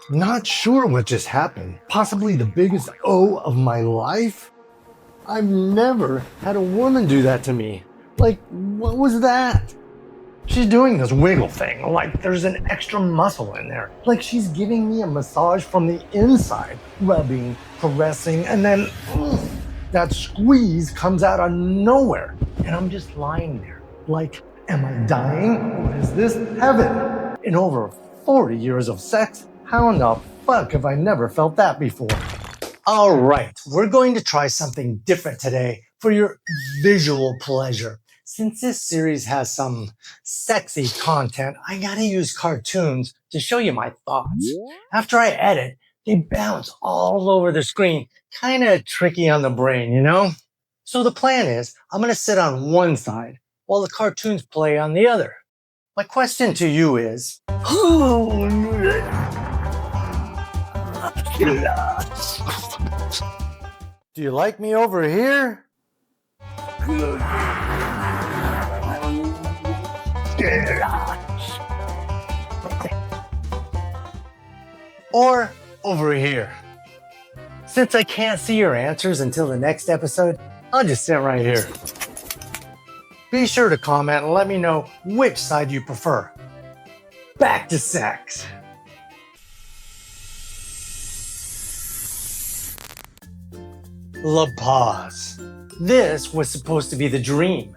Not sure what just happened. Possibly the biggest O of my life? I've never had a woman do that to me. Like, what was that? She's doing this wiggle thing, like there's an extra muscle in there. Like she's giving me a massage from the inside, rubbing, caressing, and then that squeeze comes out of nowhere. And I'm just lying there, like, am I dying or is this heaven? In over 40 years of sex, how in the fuck have I never felt that before? All right, we're going to try something different today for your visual pleasure. Since this series has some sexy content, I gotta use cartoons to show you my thoughts. After I edit, they bounce all over the screen. Kinda tricky on the brain, you know? So the plan is, I'm gonna sit on one side while the cartoons play on the other. My question to you is, do you like me over here? Or over here? Since I can't see your answers until the next episode, I'll just sit right here. Be sure to comment and let me know which side you prefer. Back to sex. La Paz. This was supposed to be the dream.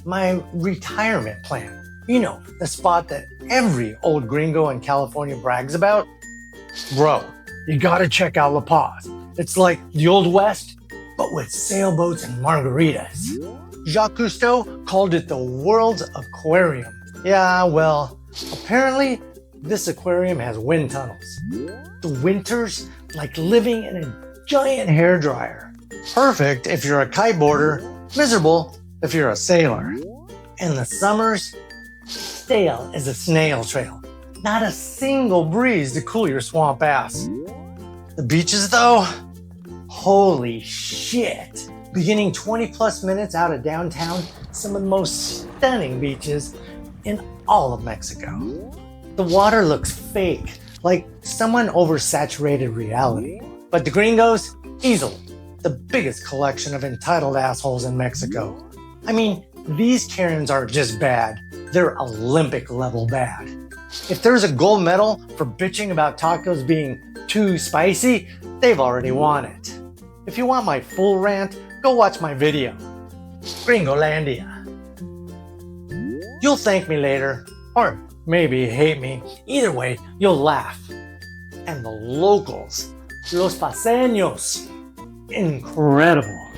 My retirement plan. You know, the spot that every old gringo in California brags about. Bro, you gotta check out La Paz. It's like the Old West, but with sailboats and margaritas. Jacques Cousteau called it the world's aquarium. Yeah, well, apparently this aquarium has wind tunnels. The winters, like living in a giant hairdryer. Perfect if you're a kiteboarder, miserable if you're a sailor. And the summers, stale as a snail trail. Not a single breeze to cool your swamp ass. The beaches though, holy shit. Beginning 20 plus minutes out of downtown, some of the most stunning beaches in all of Mexico. The water looks fake, like someone oversaturated reality. But the gringos, easily the biggest collection of entitled assholes in Mexico. I mean, these Karens aren't just bad, they're Olympic level bad. If there's a gold medal for bitching about tacos being too spicy, they've already won it. If you want my full rant, go watch my video. Gringolandia. You'll thank me later, or maybe hate me. Either way, you'll laugh. And the locals, los paseños, incredible.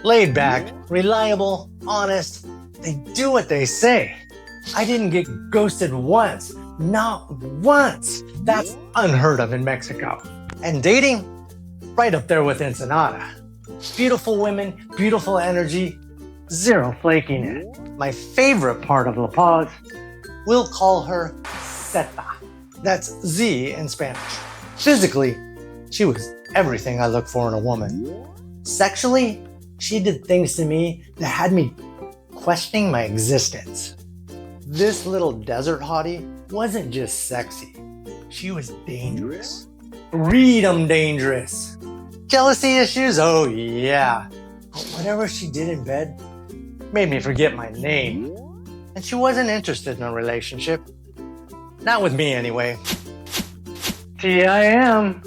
Laid back, reliable, honest, they do what they say. I didn't get ghosted once, not once. That's unheard of in Mexico. And dating, right up there with Ensenada. Beautiful women, beautiful energy, zero flakiness. My favorite part of La Paz, we'll call her Zeta. That's Z in Spanish. Physically, she was everything I look for in a woman. Sexually, she did things to me that had me questioning my existence. This little desert hottie wasn't just sexy. She was dangerous. Freedom dangerous. Jealousy issues? Oh yeah. But whatever she did in bed made me forget my name. And she wasn't interested in a relationship. Not with me anyway. T.I.M.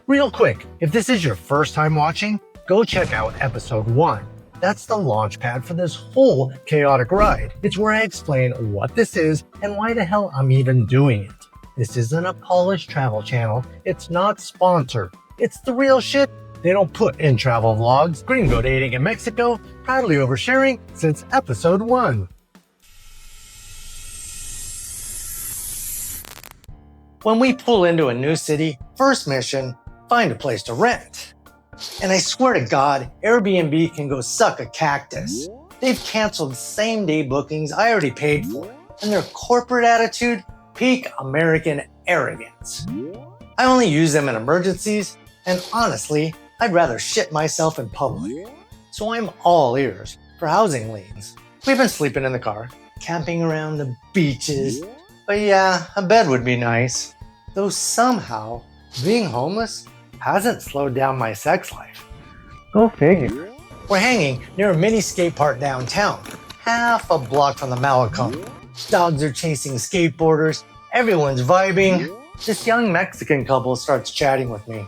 Real quick, if this is your first time watching, go check out episode 1. That's the launch pad for this whole chaotic ride. It's where I explain what this is and why the hell I'm even doing it. This isn't a polished travel channel. It's not sponsored. It's the real shit they don't put in travel vlogs. Gringo dating in Mexico, proudly oversharing since episode 1. When we pull into a new city, first mission, find a place to rent. And I swear to God, Airbnb can go suck a cactus. They've canceled same-day bookings I already paid for, and their corporate attitude, peak American arrogance. I only use them in emergencies, and honestly, I'd rather shit myself in public. So I'm all ears for housing leads. We've been sleeping in the car, camping around the beaches. But yeah, a bed would be nice. Though somehow, being homeless hasn't slowed down my sex life. Go figure. We're hanging near a mini skate park downtown, half a block from the Malecon. Dogs are chasing skateboarders, everyone's vibing. This young Mexican couple starts chatting with me.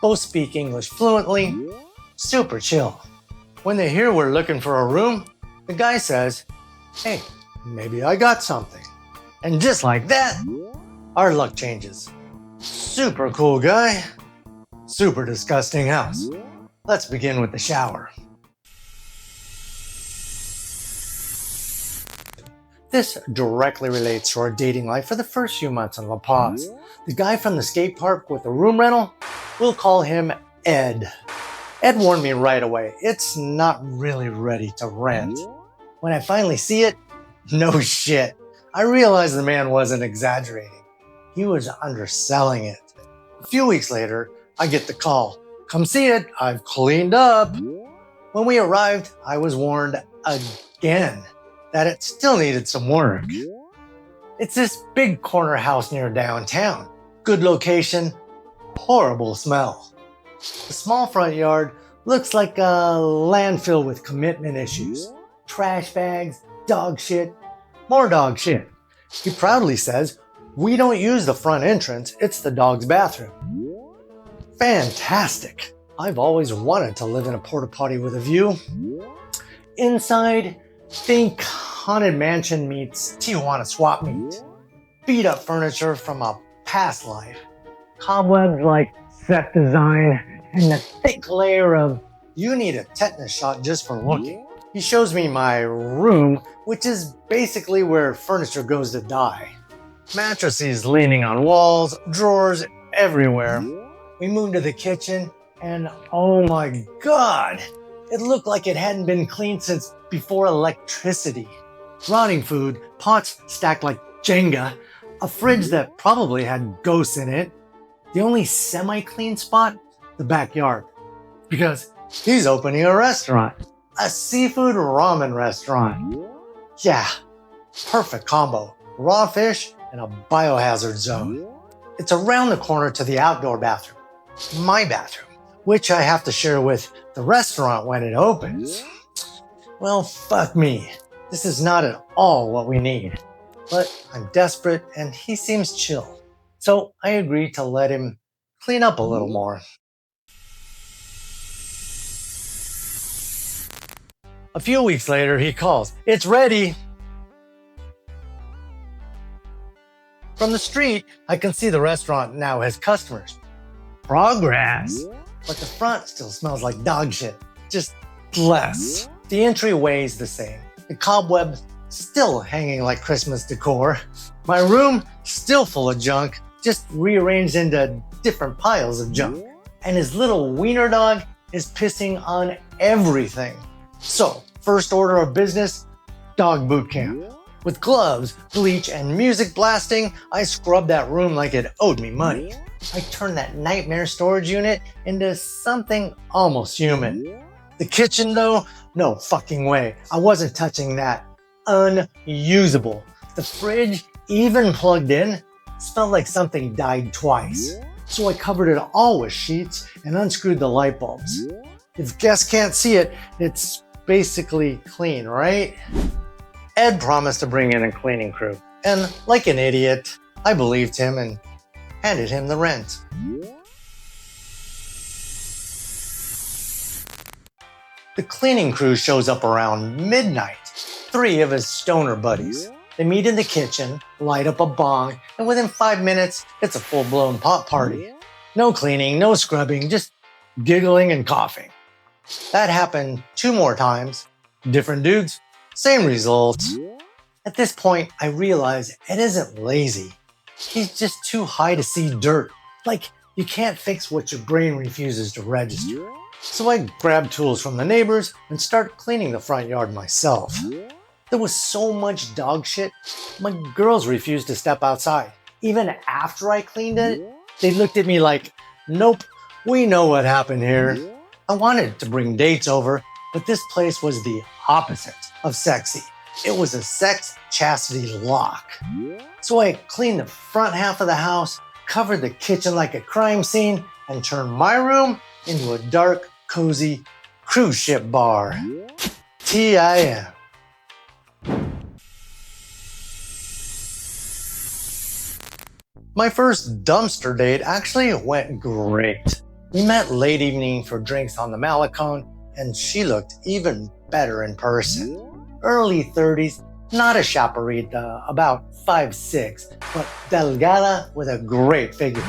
Both speak English fluently, super chill. When they hear we're looking for a room, the guy says, "Hey, maybe I got something." And just like that, our luck changes. Super cool guy, super disgusting house. Let's begin with the shower. This directly relates to our dating life for the first few months in La Paz. The guy from the skate park with the room rental, we'll call him Ed. Ed warned me right away, it's not really ready to rent. When I finally see it, no shit. I realized the man wasn't exaggerating. He was underselling it. A few weeks later, I get the call. "Come see it, I've cleaned up." When we arrived, I was warned again that it still needed some work. It's this big corner house near downtown. Good location, horrible smell. The small front yard looks like a landfill with commitment issues. Trash bags, dog shit, more dog shit. He proudly says, "We don't use the front entrance, it's the dog's bathroom." Fantastic. I've always wanted to live in a porta potty with a view. Inside, think Haunted Mansion meets Tijuana swap meet. Beat up furniture from a past life. Cobwebs like set design and a thick layer of "you need a tetanus shot just for looking." He shows me my room, which is basically where furniture goes to die. Mattresses leaning on walls, drawers everywhere. We moved to the kitchen and oh my God, it looked like it hadn't been cleaned since before electricity. Rotting food, pots stacked like Jenga, a fridge that probably had ghosts in it. The only semi-clean spot, the backyard. Because he's opening a restaurant, a seafood ramen restaurant. Yeah, perfect combo, raw fish and a biohazard zone. It's around the corner to the outdoor bathroom, my bathroom, which I have to share with the restaurant when it opens. Well, fuck me. This is not at all what we need. But I'm desperate and he seems chill. So I agreed to let him clean up a little more. A few weeks later, he calls. "It's ready." From the street, I can see the restaurant now has customers. Progress. But the front still smells like dog shit, just less. The entryway's the same. The cobwebs still hanging like Christmas decor. My room still full of junk, just rearranged into different piles of junk. And his little wiener dog is pissing on everything. So, first order of business, dog boot camp. With gloves, bleach, and music blasting, I scrubbed that room like it owed me money. I turned that nightmare storage unit into something almost human. The kitchen though, no fucking way. I wasn't touching that. Unusable. The fridge, even plugged in, smelled like something died twice. So I covered it all with sheets and unscrewed the light bulbs. If guests can't see it, it's basically clean, right? Ed promised to bring in a cleaning crew, and like an idiot, I believed him and handed him the rent. The cleaning crew shows up around midnight. 3 of his stoner buddies. They meet in the kitchen, light up a bong, and within 5 minutes, it's a full-blown pot party. No cleaning, no scrubbing, just giggling and coughing. That happened 2 more times. Different dudes, same results. At this point, I realize Ed isn't lazy. He's just too high to see dirt. Like, you can't fix what your brain refuses to register. So I grab tools from the neighbors and start cleaning the front yard myself. There was so much dog shit, my girls refused to step outside. Even after I cleaned it, they looked at me like, "Nope, we know what happened here." I wanted to bring dates over, but this place was the opposite of sexy. It was a sex chastity lock. So I cleaned the front half of the house, covered the kitchen like a crime scene, and turned my room into a dark, cozy cruise ship bar. TIM. My first dumpster date actually went great. We met late evening for drinks on the Malecon, and she looked even better in person. Early 30s, not a chaparrita, about 5'6", but delgada with a great figure.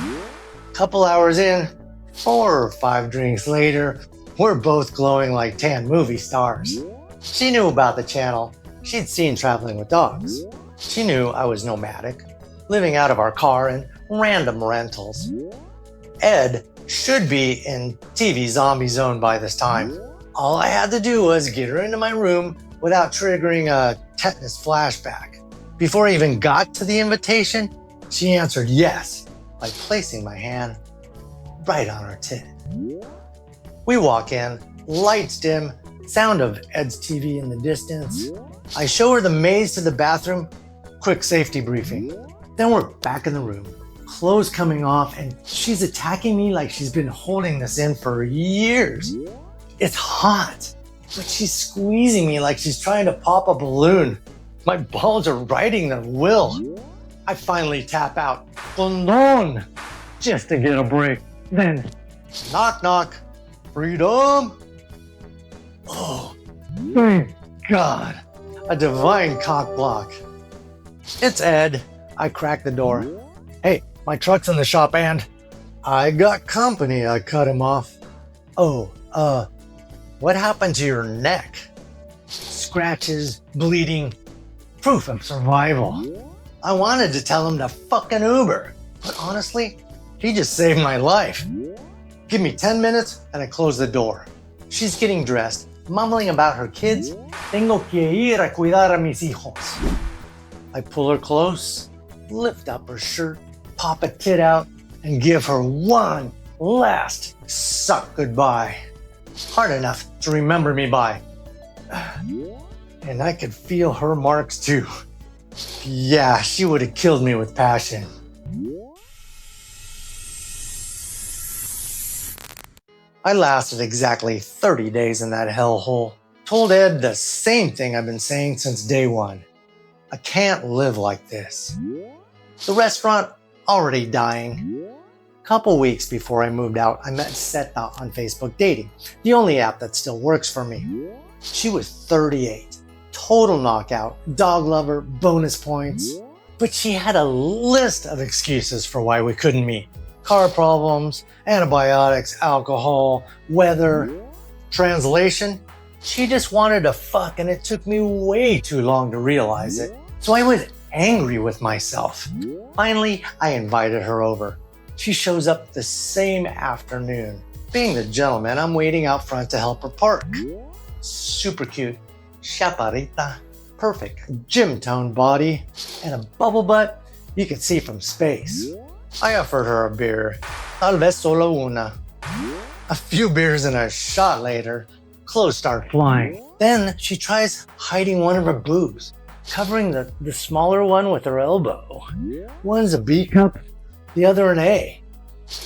Couple hours in, 4 or 5 drinks later, we're both glowing like tan movie stars. She knew about the channel. She'd seen Traveling with Dogs. She knew I was nomadic, living out of our car in random rentals. Ed should be in TV zombie zone by this time. All I had to do was get her into my room without triggering a tetanus flashback. Before I even got to the invitation, she answered yes by placing my hand right on her tit. We walk in, lights dim, sound of Ed's TV in the distance. I show her the maze to the bathroom, quick safety briefing. Then we're back in the room, clothes coming off, and she's attacking me like she's been holding this in for years. It's hot, but she's squeezing me like she's trying to pop a balloon. My balls are riding their will. I finally tap out, "Condon," just to get a break. Then, knock knock, freedom. Oh, thank God, a divine cock block. It's Ed. I crack the door. "Hey, my truck's in the shop and I got company," I cut him off. "Oh, what happened to your neck?" "Scratches, bleeding, proof of survival." I wanted to tell him to fucking Uber, but honestly, he just saved my life. Give me 10 minutes and I close the door. She's getting dressed, mumbling about her kids. "Tengo que ir a cuidar a mis hijos." I pull her close, lift up her shirt, pop a tit out, and give her one last suck goodbye. Hard enough to remember me by. And I could feel her marks too. Yeah, she would have killed me with passion. I lasted exactly 30 days in that hellhole. Told Ed the same thing I've been saying since day one. I can't live like this. The restaurant already dying. Couple weeks before I moved out, I met Seta on Facebook Dating, the only app that still works for me. She was 38, total knockout, dog lover, bonus points. But she had a list of excuses for why we couldn't meet. Car problems, antibiotics, alcohol, weather. Translation? She just wanted to fuck, and it took me way too long to realize it. So I was angry with myself. Finally, I invited her over. She shows up the same afternoon. Being the gentleman, I'm waiting out front to help her park. Super cute, chaparrita, perfect gym-toned body, and a bubble butt you could see from space. I offered her a beer, tal vez solo una. A few beers and a shot later, clothes start flying. Then she tries hiding one of her boobs, covering the smaller one with her elbow. One's a B cup, the other an A.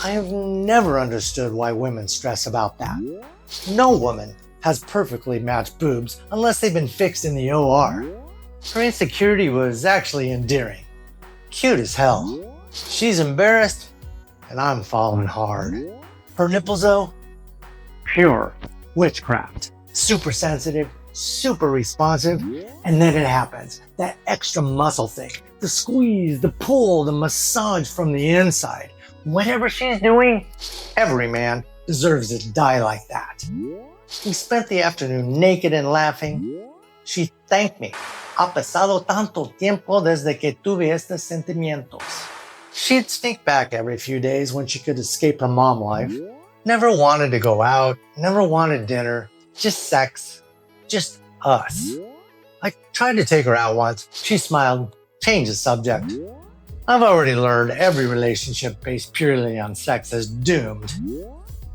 I have never understood why women stress about that. No woman has perfectly matched boobs unless they've been fixed in the OR. Her insecurity was actually endearing. Cute as hell. She's embarrassed, and I'm falling hard. Her nipples though, pure witchcraft. Super sensitive, super responsive, and then it happens. That extra muscle thing. The squeeze, the pull, the massage from the inside. Whatever she's doing, every man deserves to die like that. We spent the afternoon naked and laughing. She thanked me. "Ha pasado tanto tiempo desde que tuve estos sentimientos." She'd sneak back every few days when she could escape her mom life. Never wanted to go out, never wanted dinner, just sex, just us. I tried to take her out once. She smiled, changed the subject. I've already learned every relationship based purely on sex is doomed.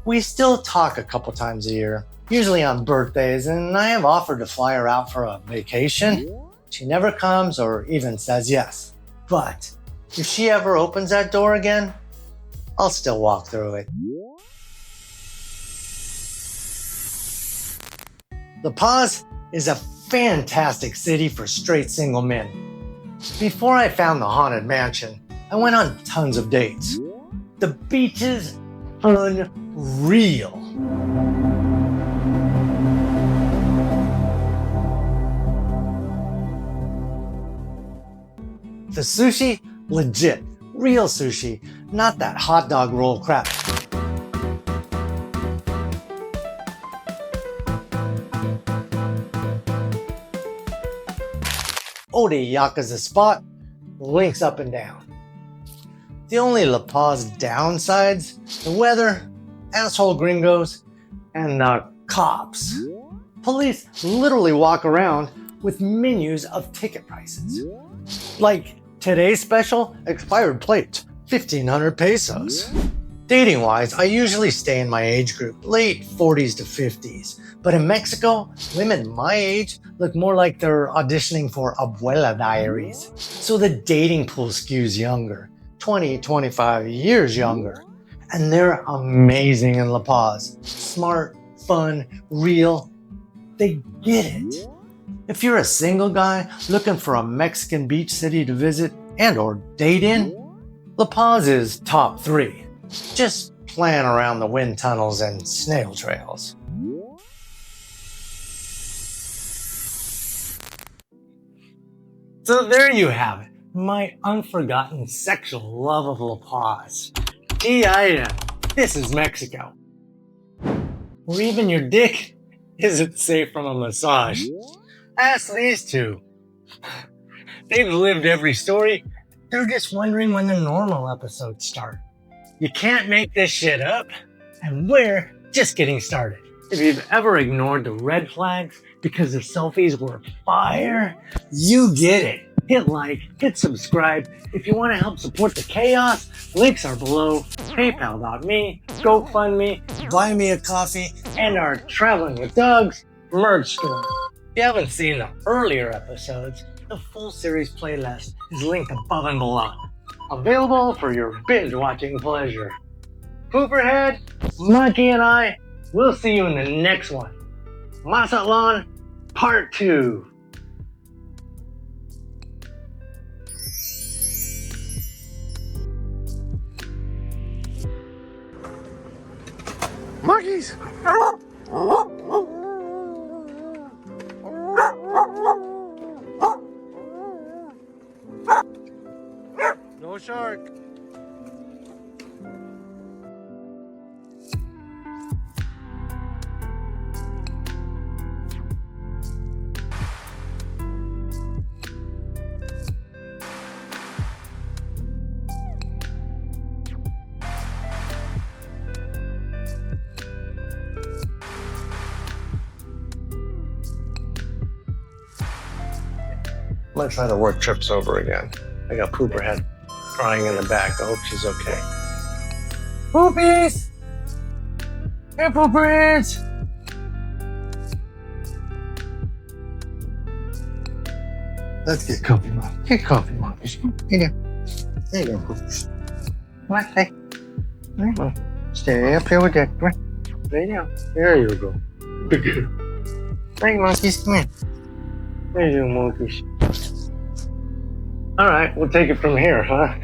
We still talk a couple times a year, usually on birthdays, and I have offered to fly her out for a vacation. She never comes or even says yes. But if she ever opens that door again, I'll still walk through it. La Paz is a fantastic city for straight single men. Before I found the Haunted Mansion, I went on tons of dates. The beaches, unreal. The sushi, legit, real sushi, not that hot dog roll crap. Ode Yakuza spot, links up and down. The only La Paz downsides, the weather, asshole gringos, and the cops. Police literally walk around with menus of ticket prices. Like today's special, expired plate, 1,500 pesos. Dating wise, I usually stay in my age group, late 40s to 50s. But in Mexico, women my age look more like they're auditioning for Abuela Diaries. So the dating pool skews younger, 20, 25 years younger. And they're amazing in La Paz. Smart, fun, real. They get it. If you're a single guy looking for a Mexican beach city to visit and or date in, La Paz is top 3. Just plan around the wind tunnels and snail trails. So there you have it, my unforgotten sexual love of La Paz. TIM, this is Mexico. Or even your dick isn't safe from a massage. Ask these two. They've lived every story. They're just wondering when the normal episodes start. You can't make this shit up, and we're just getting started. If you've ever ignored the red flags because the selfies were fire, you get it. Hit like, hit subscribe. If you want to help support the chaos, links are below. PayPal.me, GoFundMe, Buy Me a Coffee, and our Traveling with Dogs merch store. If you haven't seen the earlier episodes, the full series playlist is linked above and below. Available for your binge-watching pleasure. Pooperhead, Monkey, and I will see you in the next one. Mazatlan, Part 2. Monkeys! No shark. I'm gonna try the work trips over again. I got Pooperhead crying in the back. I hope she's okay. Poopies! Hey, Pooperheads! Let's get coffee, Mom. Get coffee, Mom. Here you go. There you go, Poopies. Come on, hey. There you go. Stay up here with that. Come on. Lay down. There you go. Good girl. Hey, monkeys, come here. There you go, monkeys. All right, we'll take it from here, huh?